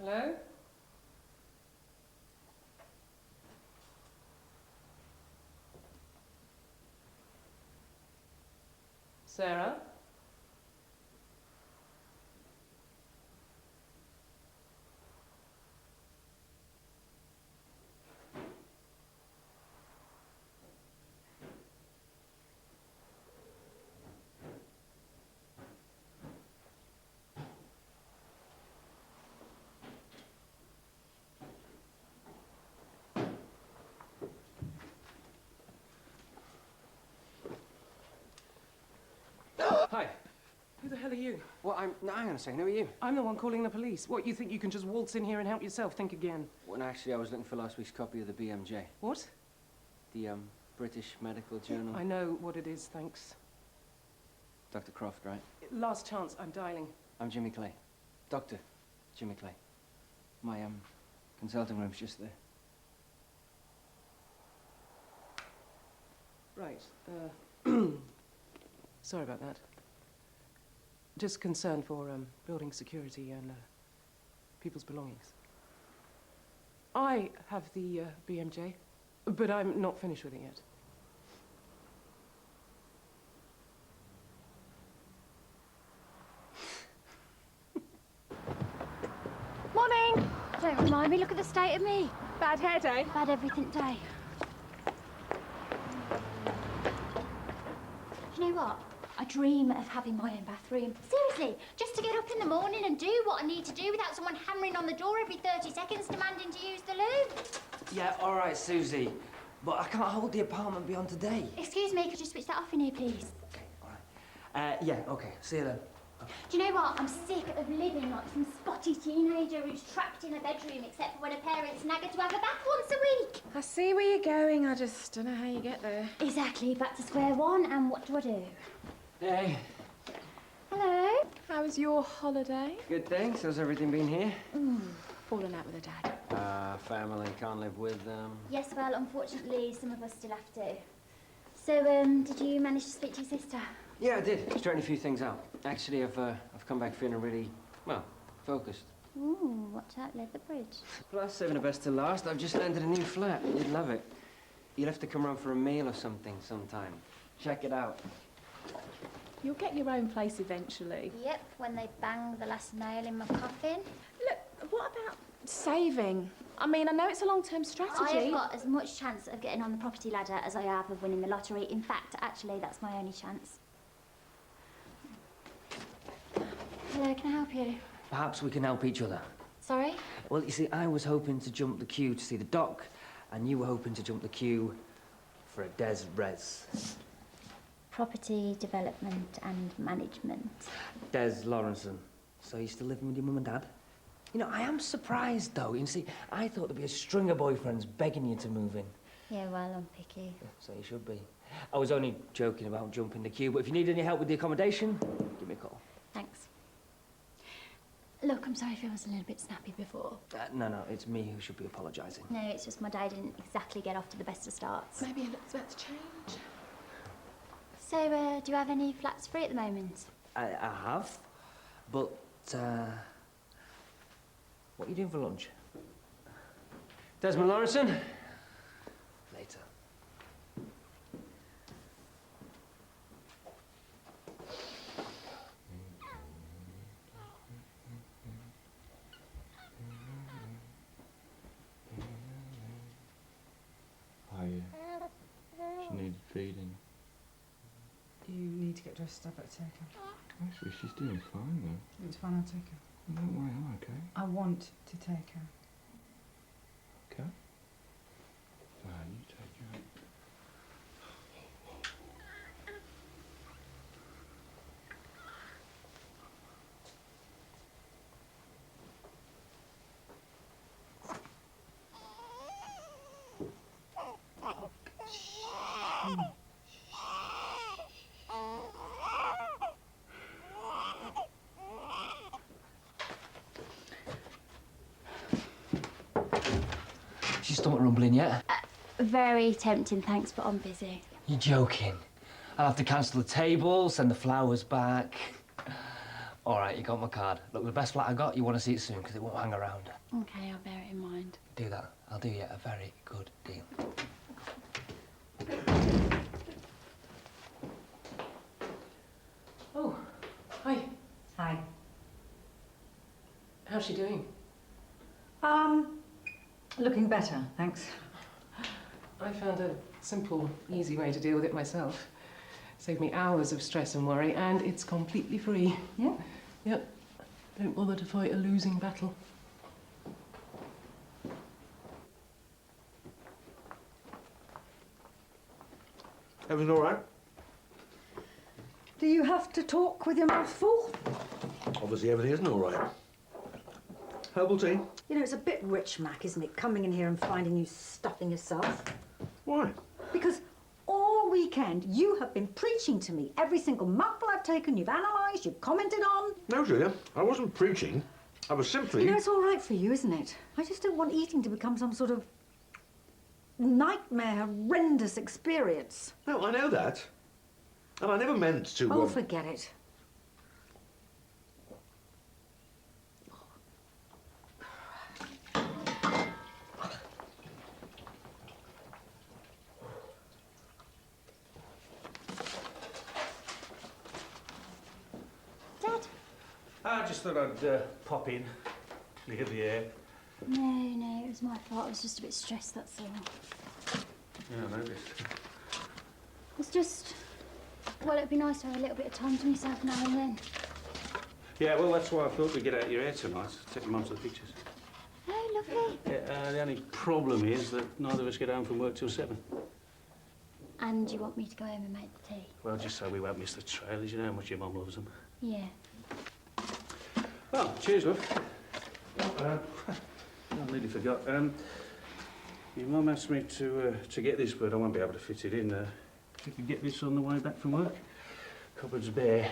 Hello? Sarah? Hi. Who the hell are you? Well, no, hang on a second. Who are you? I'm the one calling the police. What, you think you can just waltz in here and help yourself? Think again. Well, actually, I was looking for last week's copy of the BMJ. What? The, British Medical Journal. I know what it is, thanks. Dr. Croft, right? Last chance, I'm dialing. I'm Jimmy Clay. Dr. Jimmy Clay. My, consulting room's just there. Right, sorry about that. Just concerned for, building security and, people's belongings. I have the, BMJ, but I'm not finished with it yet. Morning! Don't remind me, look at the state of me. Bad hair day? Bad everything day. Do you know what? I dream of having my own bathroom. Seriously, just to get up in the morning and do what I need to do without someone hammering on the door every 30 seconds demanding to use the loo. Yeah, all right, Susie. But I can't hold the apartment beyond today. Excuse me, could you switch that off in here, please? Okay, all right. Yeah, okay. See you then. Do you know what? I'm sick of living like some spotty teenager who's trapped in a bedroom except for when her parents nag her to have a bath once a week. I see where you're going, I just don't know how you get there. Exactly, back to square one, and what do I do? Hey. Hello? How was your holiday? Good, thanks. How's everything been here? Falling out with a dad. Family can't live with them. Yes, well, unfortunately, some of us still have to. So, did you manage to speak to your sister? Yeah, I did. Straightened a few things out. Actually, I've come back feeling really, well, focused. Ooh, watch out, Leatherbridge. Plus, saving the best to last, I've just landed a new flat. You'd love it. You'll have to come round for a meal or something sometime. Check it out. You'll get your own place eventually. Yep, when they bang the last nail in my coffin. Look, what about saving? I mean, I know it's a long-term strategy. I've got as much chance of getting on the property ladder as I have of winning the lottery. In fact, actually, that's my only chance. Hello, can I help you? Perhaps we can help each other. Sorry? Well, you see, I was hoping to jump the queue to see the doc, and you were hoping to jump the queue for a des res. Property development and management. Des Lawrenson. So you're still living with your mum and dad? You know, I am surprised, though. You see, I thought there'd be a string of boyfriends begging you to move in. Yeah, well, I'm picky. Yeah, so you should be. I was only joking about jumping the queue, but if you need any help with the accommodation, give me a call. Thanks. Look, I'm sorry if I was a little bit snappy before. No, it's me who should be apologising. No, it's just my day didn't exactly get off to the best of starts. Maybe it looks about to change. So, do you have any flats free at the moment? I have, but, what are you doing for lunch? Desmond Lawrenson? Later. She needed feeding. You need to get dressed up at take her. Actually, she's doing fine, though. It's fine, I'll take her. Don't worry, I'm okay. I want to take her. Okay? Fine, you take her. She's still not rumbling yet? Very tempting, thanks, but I'm busy. You're joking. I'll have to cancel the table, send the flowers back. All right, you got my card. Look, the best flat I got, you want to see it soon, because it won't hang around. Okay, I'll bear it in mind. Do that. I'll do you a very good deal. Oh, hi. Hi. How's she doing? Looking better, thanks. I found a simple, easy way to deal with it myself. Saved me hours of stress and worry, and it's completely free. Yeah? Yep. Don't bother to fight a losing battle. Everything all right? Do you have to talk with your mouth full? Obviously, everything isn't all right. Herbal tea? You know, it's a bit rich, Mac, isn't it? Coming in here and finding you stuffing yourself. Why? Because all weekend you have been preaching to me. Every single mouthful I've taken, you've analysed, you've commented on. No, Julia, I wasn't preaching. I was simply... You know, it's all right for you, isn't it? I just don't want eating to become some sort of nightmare, horrendous experience. No, I know that. And I never meant to... Oh, forget it. Dad? I just thought I'd pop in, clear the air. No, it was my fault. I was just a bit stressed, that's all. Yeah, I noticed. It's just... Well, it'd be nice to have a little bit of time to myself now and then. Yeah, well, that's why I thought we'd get out of your hair tonight, take your mum to the pictures. Oh, lovely. Yeah, the only problem is that neither of us get home from work till 7. And you want me to go home and make the tea? Well, just so we won't miss the trailers, you know how much your mum loves them. Yeah. Oh, cheers, love. I nearly forgot. Your mum asked me to get this, but I won't be able to fit it in. If you could get this on the way back from work. Cupboard's bare.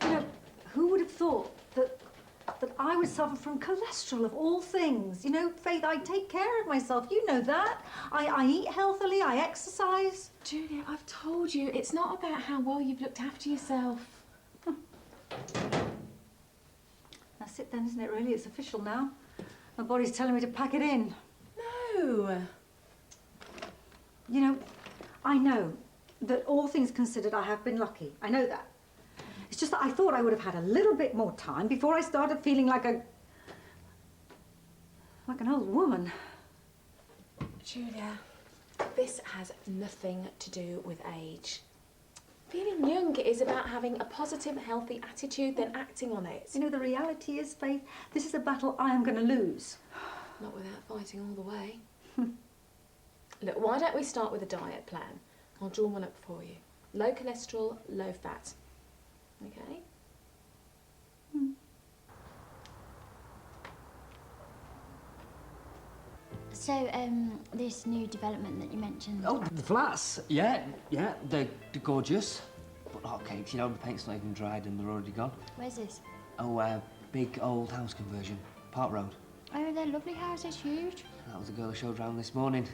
You know, who would have thought that I would suffer from cholesterol of all things? You know, Faith, I take care of myself. You know that. I eat healthily, I exercise. Julia, I've told you, it's not about how well you've looked after yourself. That's it then, isn't it, really? It's official now. My body's telling me to pack it in. No. You know, I know that all things considered, I have been lucky. I know that. It's just that I thought I would have had a little bit more time before I started feeling like an old woman. Julia, this has nothing to do with age. Feeling young is about having a positive, healthy attitude, then acting on it. You know, the reality is, Faith, this is a battle I am going to lose. Not without fighting all the way. Look, why don't we start with a diet plan? I'll draw one up for you. Low cholesterol, low fat. Okay? So, this new development that you mentioned... Oh, the flats? Yeah, they're gorgeous. But hotcakes, you know, the paint's not even dried and they're already gone. Where's this? Oh, big old house conversion. Park Road. Oh, they're lovely houses, huge. That was the girl I showed round this morning.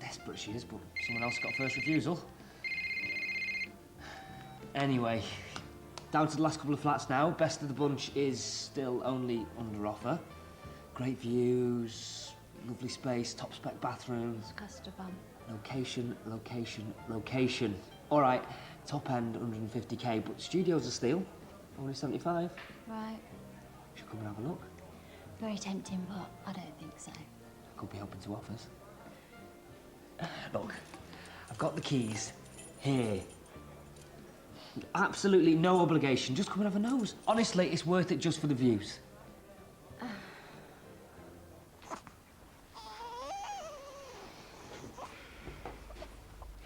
Desperate she is, but someone else got first refusal. Anyway, down to the last couple of flats now. Best of the bunch is still only under offer. Great views, lovely space, top spec bathrooms. Custard bum. Location, location, location. All right, top end 150k, but studios are still only 75. Right. Should come and have a look. Very tempting, but I don't think so. Could be open to offers. Look, I've got the keys here. Absolutely no obligation. Just come and have a nose. Honestly, it's worth it just for the views.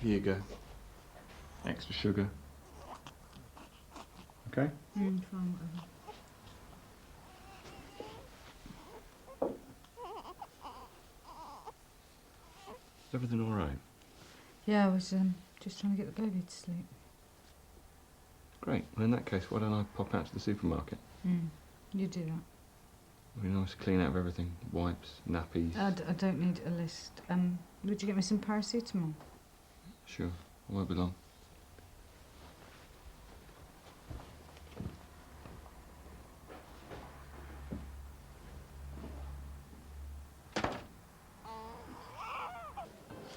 Here you go. Extra sugar. Okay? Fine, whatever. Is everything all right? Yeah, I was just trying to get the baby to sleep. Great. Well, in that case, why don't I pop out to the supermarket? You do that. It'd be nice to clean out of everything. Wipes, nappies. I don't need a list. Would you get me some paracetamol? Sure, I won't be long.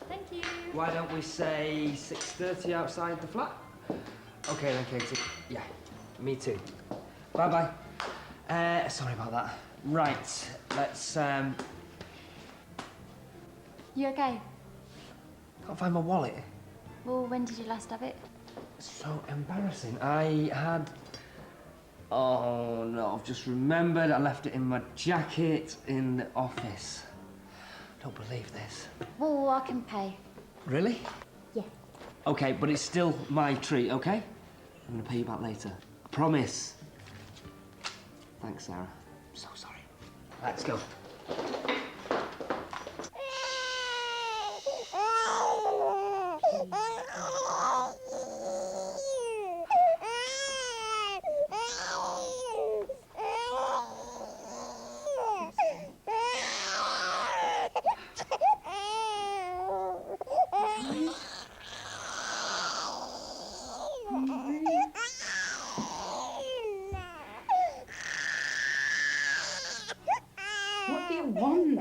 Thank you. Why don't we say 6:30 outside the flat? Okay then, Katie. Yeah, me too. Bye-bye. Sorry about that. Right, let's, You okay? Can't find my wallet. Well, when did you last have it? So embarrassing. I had... Oh, no, I've just remembered I left it in my jacket in the office. Don't believe this. Well, I can pay. Really? Yeah. Okay, but it's still my treat, okay? I'm gonna pay you back later. Promise. Thanks, Sarah. I'm so sorry. Let's go. What do you want?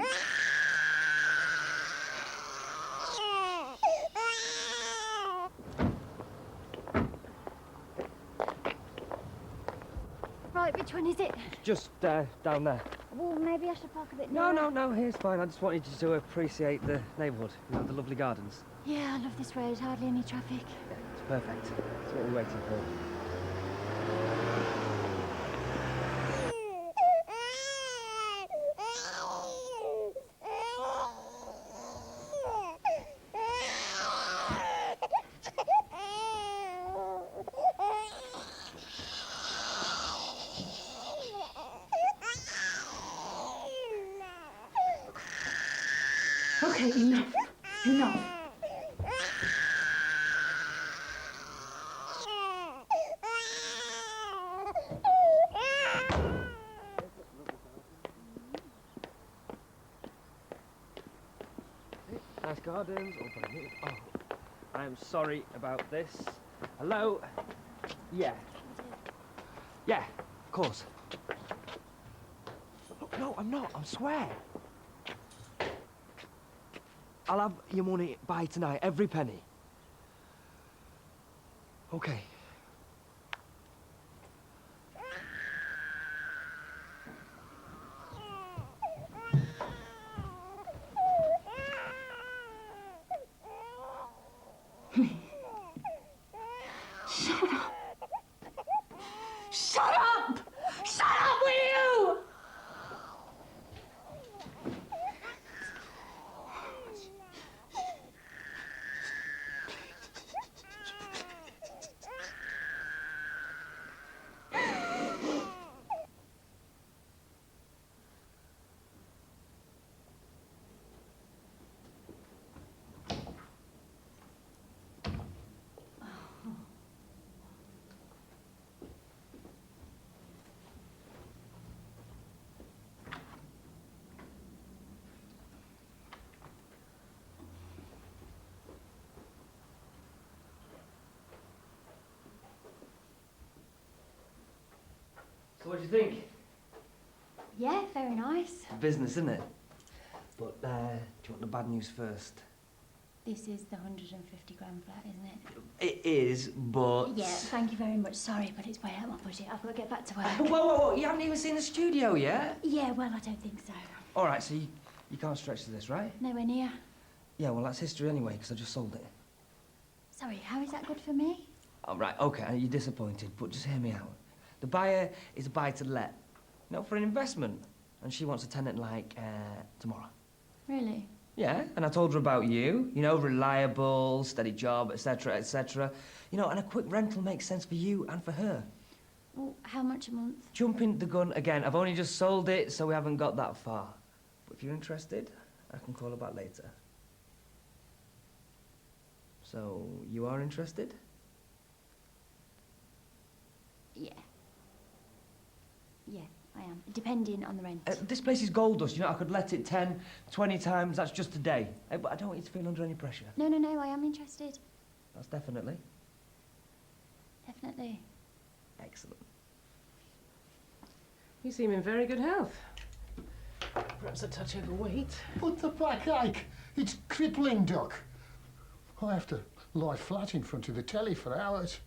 Right, which one is it? Just down there. Well, maybe I should park a bit No, nearer. no, here's fine. I just wanted you to appreciate the neighbourhood, you know, the lovely gardens. Yeah, I love this road. Hardly any traffic. It's perfect. It's what we're waiting for. Okay, enough. Enough. Nice gardens. Oh, I'm sorry about this. Hello? Yeah. Yeah, of course. No, I'm not. I swear. I'll have your money by tonight, every penny. Okay. Shut up! Shut up! Shut up, will you? So what do you think? Yeah, very nice. Business, isn't it? But, do you want the bad news first? This is the 150 grand flat, isn't it? It is, but... Yeah, thank you very much. Sorry, but it's way out my budget. I've got to get back to work. Whoa, you haven't even seen the studio yet? Yeah, well, I don't think so. All right, so you can't stretch to this, right? Nowhere near. Yeah, well, that's history anyway, because I just sold it. Sorry, how is that good for me? Oh, right, okay, you're disappointed, but just hear me out. The buyer is a buy-to-let, for an investment. And she wants a tenant, like, tomorrow. Really? Yeah, and I told her about you, reliable, steady job, etc., etc. And a quick rental makes sense for you and for her. Well, how much a month? Jumping the gun again. I've only just sold it, so we haven't got that far. But if you're interested, I can call her back later. So, you are interested? Yeah. Yeah, I I am. Depending on the rent. This place is gold dust, you know, I could let it 10, 20 times, that's just a day. But I don't want you to feel under any pressure. No, I am interested. That's definitely. Definitely. Excellent. You seem in very good health. Perhaps a touch overweight. But the backache, it's crippling, Doc. I have to lie flat in front of the telly for hours.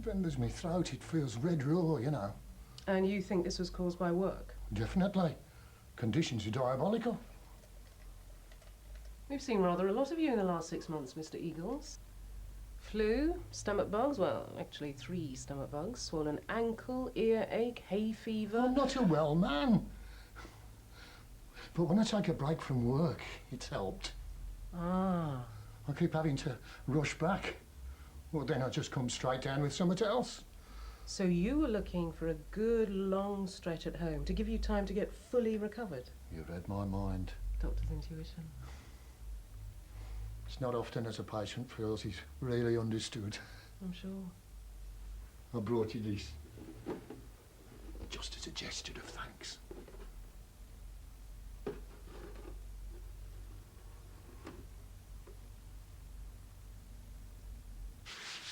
When there's my throat, it feels red raw, you know. And you think this was caused by work? Definitely. Conditions are diabolical. We've seen rather a lot of you in the last 6 months, Mr. Eagles. Flu, stomach bugs, well, actually 3 stomach bugs, swollen ankle, earache, hay fever. I'm not a well man. But when I take a break from work, it's helped. Ah. I keep having to rush back. Well, then I just come straight down with something else. So you were looking for a good long stretch at home to give you time to get fully recovered? You read my mind. Doctor's intuition. It's not often as a patient feels he's really understood. I'm sure. I brought you this. Just as a gesture of thanks.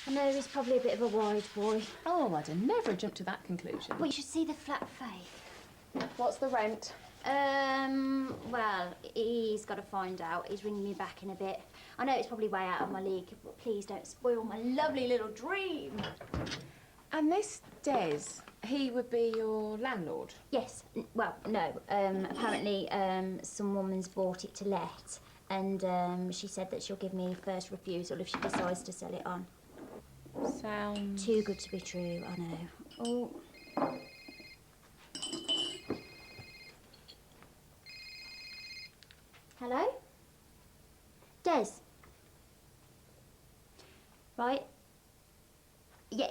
I know he's probably a bit of a wide boy. Oh, I'd have never jumped to that conclusion. Well, you should see the flat Faith. What's the rent? Well, he's got to find out. He's ringing me back in a bit. I know it's probably way out of my league, but please don't spoil my lovely little dream. And this Des, he would be your landlord? Yes. Well, no. Apparently, some woman's bought it to let, and she said that she'll give me first refusal if she decides to sell it on. Sounds... Too good to be true, I know. Oh. Hello? Des? Right. Yeah.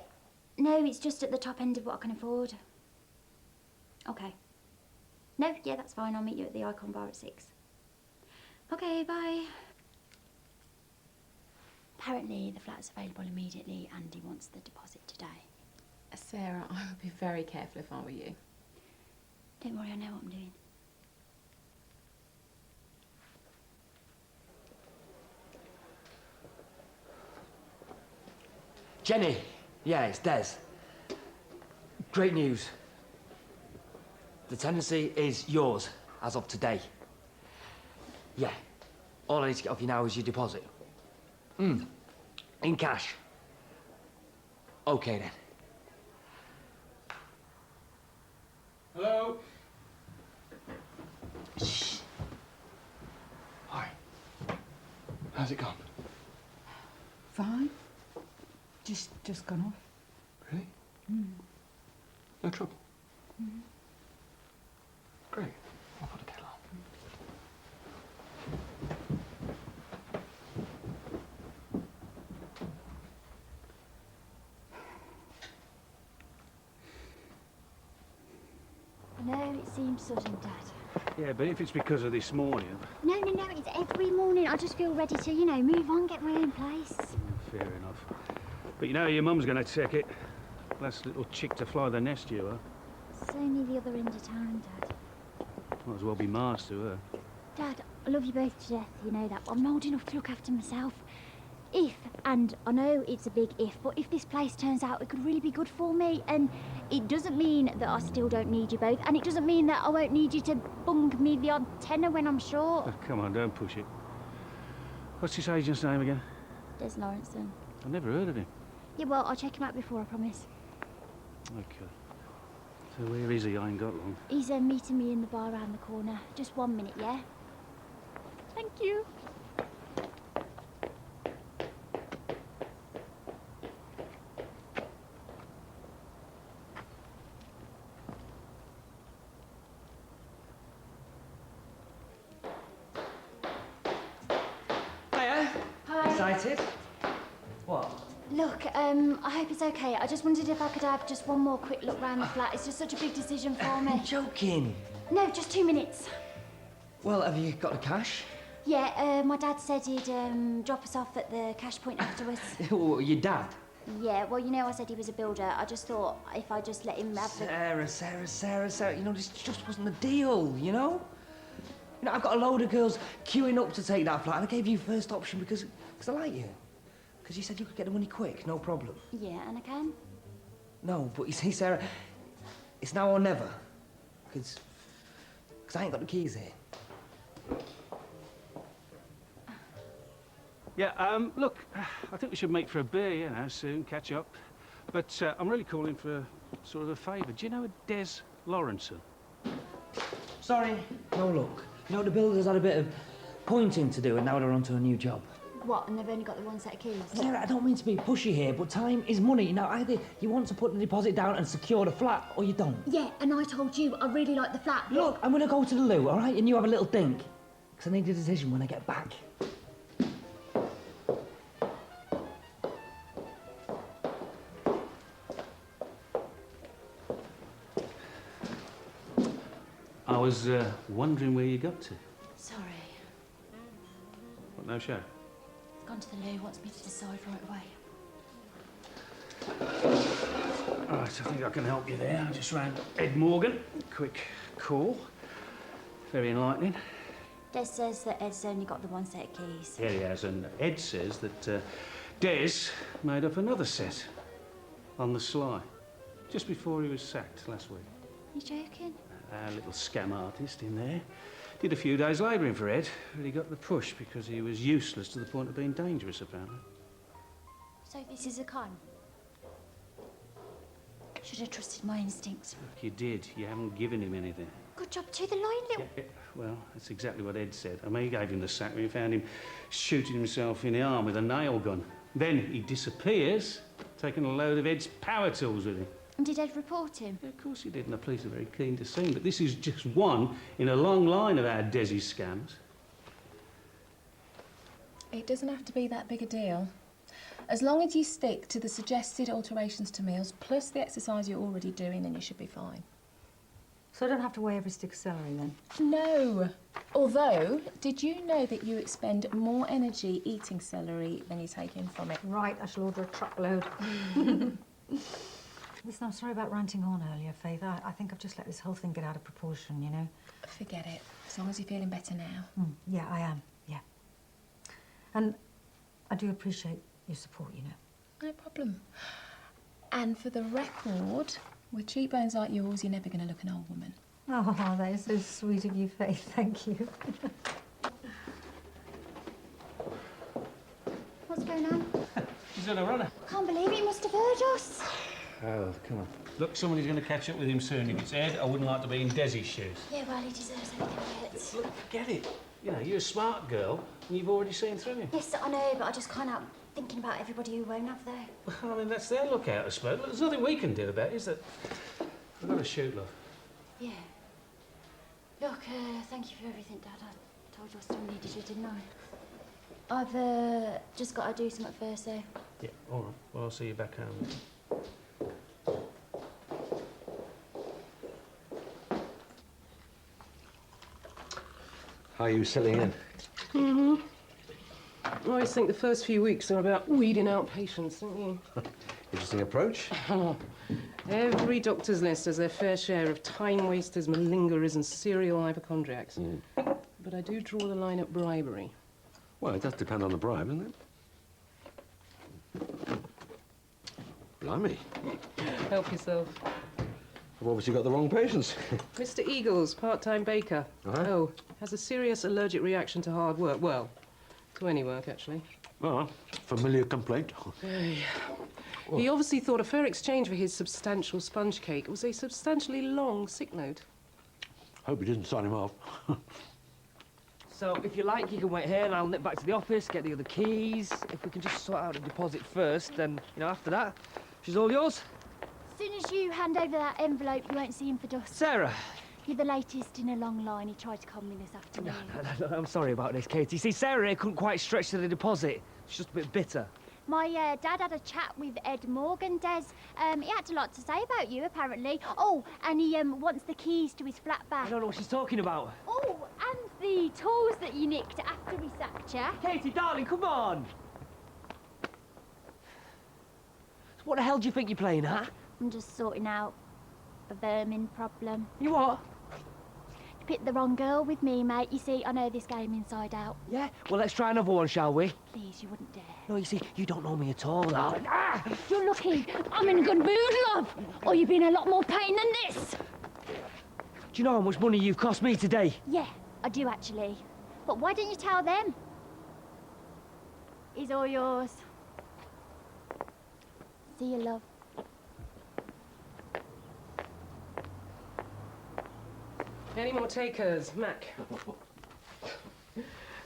No, it's just at the top end of what I can afford. Okay. No, yeah, that's fine. I'll meet you at the Icon Bar at 6. Okay, bye. Apparently the flat's available immediately and he wants the deposit today. Sarah, I would be very careful if I were you. Don't worry, I know what I'm doing. Jenny! Yeah, it's Des. Great news. The tenancy is yours as of today. Yeah. All I need to get off you now is your deposit. In cash. Okay then. Hello? Shh. Hi. How's it gone? Fine. Just gone off. Really? No trouble? Great. I'll put a kettle on. I know it seems sudden, Dad. Yeah, but if it's because of this morning... No, it's every morning. I just feel ready to, move on, get my own place. Fair enough. But you know, your mum's going to take it. Last little chick to fly the nest, you are. It's only the other end of town, Dad. Might as well be Mars to her. Dad, I love you both to death, you know that, but I'm not old enough to look after myself. If, and I know it's a big if, but if this place turns out it could really be good for me, and it doesn't mean that I still don't need you both, and it doesn't mean that I won't need you to bung me the odd tenner when I'm short. Oh, come on, don't push it. What's his agent's name again? Des Lawrenson. I've never heard of him. Yeah, well, I'll check him out before, I promise. Okay. So where is he? I ain't got long. He's meeting me in the bar around the corner. Just 1 minute, yeah? Thank you. Hiya. Hi. Excited? What? Look, I hope it's okay. I just wondered if I could have just one more quick look round the flat. It's just such a big decision for me. You're joking. No, just 2 minutes. Well, have you got the cash? Yeah, my dad said he'd drop us off at the cash point afterwards. Oh, your dad? Yeah, well, you know I said he was a builder. I just thought if I just let him have the... Sarah, you know, this just wasn't the deal, you know? You know, I've got a load of girls queuing up to take that flat, and I gave you first option because I like you. Because you said you could get the money quick, no problem. Yeah, and I can. No, but you see, Sarah, it's now or never. Because I ain't got the keys here. Yeah, look, I think we should meet for a beer, you know, soon, catch up. But I'm really calling for sort of a favour. Do you know a Des Lawrenson? Sorry. No luck. You know, the builders had a bit of pointing to do, and now they're onto a new job. What, and they've only got the one set of keys? Sarah, I don't mean to be pushy here, but time is money. Now, either you want to put the deposit down and secure the flat, or you don't. Yeah, and I told you I really like the flat. Look, I'm going to go to the loo, all right? And you have a little think. Because I need a decision when I get back. I was wondering where you got to. Sorry. What, no show? Gone to the loo, wants me to decide right away. Right, I think I can help you there. I just rang Ed Morgan. Quick call. Very enlightening. Des says that Ed's only got the one set of keys. Yeah, he has, and Ed says that Des made up another set on the sly, just before he was sacked last week. You joking? Our little scam artist in there. Did a few days labouring for Ed, but he got the push because he was useless to the point of being dangerous, apparently. So this is a con? Should have trusted my instincts. Look, you did. You haven't given him anything. Good job to the line, little... Yeah, well, that's exactly what Ed said. I mean, he gave him the sack when he found him shooting himself in the arm with a nail gun. Then he disappears, taking a load of Ed's power tools with him. And did Ed report him? Yeah, of course he did, and the police are very keen to see him. But this is just one in a long line of our Desi scams. It doesn't have to be that big a deal. As long as you stick to the suggested alterations to meals, plus the exercise you're already doing, then you should be fine. So I don't have to weigh every stick of celery then? No. Although, did you know that you expend more energy eating celery than you take in from it? Right, I shall order a truckload. Listen, I'm sorry about ranting on earlier, Faith. I think I've just let this whole thing get out of proportion, you know? Forget it. As long as you're feeling better now. Yeah, I am, yeah. And I do appreciate your support, you know. No problem. And for the record, with cheekbones like yours, you're never going to look an old woman. Oh, that is so sweet of you, Faith. Thank you. What's going on? He's on a runner. Can't believe he must have heard us. Oh, come on. Look, somebody's going to catch up with him soon. If it's Ed, I wouldn't like to be in Desi's shoes. Yeah, well, he deserves anything he gets. Look, forget it. You know, you're a smart girl, and you've already seen through him. Yes, I know, but I just can't help thinking about everybody who won't have their... Well, I mean, that's their lookout, I suppose. Look, there's nothing we can do about it, is that... I've got to shoot, love. Yeah. Look, thank you for everything, Dad. I told you I still needed you, didn't I? I've just got to do something first, though. Yeah, all right. Well, I'll see you back home. How are you settling in? Mm-hmm. I always think the first few weeks are about weeding out patients, don't you? Interesting approach. Oh, every doctor's list has their fair share of time wasters, malingerers and serial hypochondriacs. But I do draw the line at bribery. Well, it does depend on the bribe, doesn't it? Blimey. Help yourself. I've obviously got the wrong patients. Mr. Eagles, part-time baker. Oh, has a serious allergic reaction to hard work. Well, to any work, actually. Oh, familiar complaint. He obviously thought a fair exchange for his substantial sponge cake was a substantially long sick note. Hope he didn't sign him off. So, if you like, you can wait here and I'll nip back to the office, get the other keys. If we can just sort out the deposit first, then, you know, after that, she's all yours. As soon as you hand over that envelope, you won't see him for dust. Sarah! You're the latest in a long line. He tried to con me this afternoon. No, I'm sorry about this, Katie. See, Sarah here couldn't quite stretch to the deposit. She's just a bit bitter. My dad had a chat with Ed Morgan, Des. He had a lot to say about you, apparently. Oh, and he wants the keys to his flat back. I don't know what she's talking about. Oh, and the tools that you nicked after we sacked you. Katie, darling, come on! What the hell do you think you're playing at? I'm just sorting out a vermin problem. You what? You picked the wrong girl with me, mate. You see, I know this game inside out. Yeah? Well, let's try another one, shall we? Please, you wouldn't dare. No, you see, you don't know me at all. Ah! You're lucky. I'm in a good mood, love. Or you've been in a lot more pain than this. Do you know how much money you've cost me today? Yeah, I do actually. But why don't you tell them? He's all yours. See you, love. Any more takers, Mac?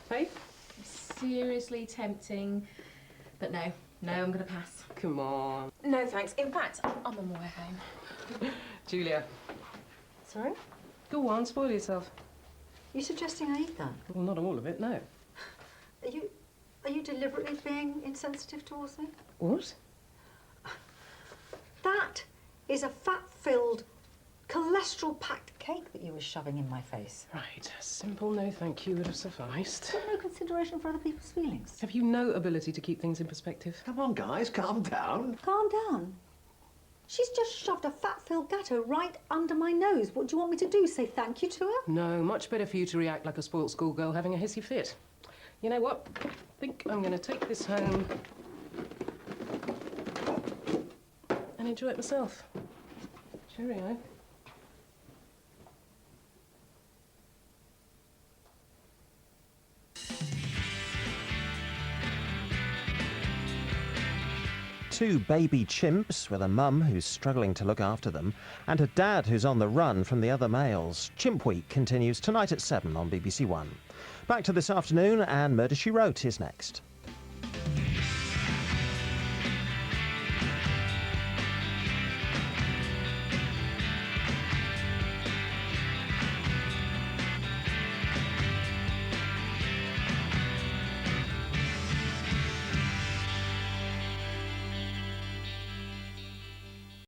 Faith? Seriously tempting, but no, I'm going to pass. Come on. No, thanks. In fact, I'm on my way home. Julia, Sorry? go on, spoil yourself. You suggesting I eat that? Well, not all of it, no. Are you deliberately being insensitive towards me? What? That is a fat-filled, cholesterol-packed cake that you were shoving in my face. Right, a simple no thank you would have sufficed. Got no consideration for other people's feelings. Have you no ability to keep things in perspective? Come on, guys, calm down. Calm down. She's just shoved a fat-filled gatto right under my nose. What do you want me to do, say thank you to her? No, much better for you to react like a spoilt schoolgirl having a hissy fit. You know what? I think I'm going to take this home and enjoy it myself. Cheerio. Two baby chimps with a mum who's struggling to look after them and a dad who's on the run from the other males. Chimp Week continues tonight at 7 on BBC1. Back to this afternoon, and Murder, She Wrote is next.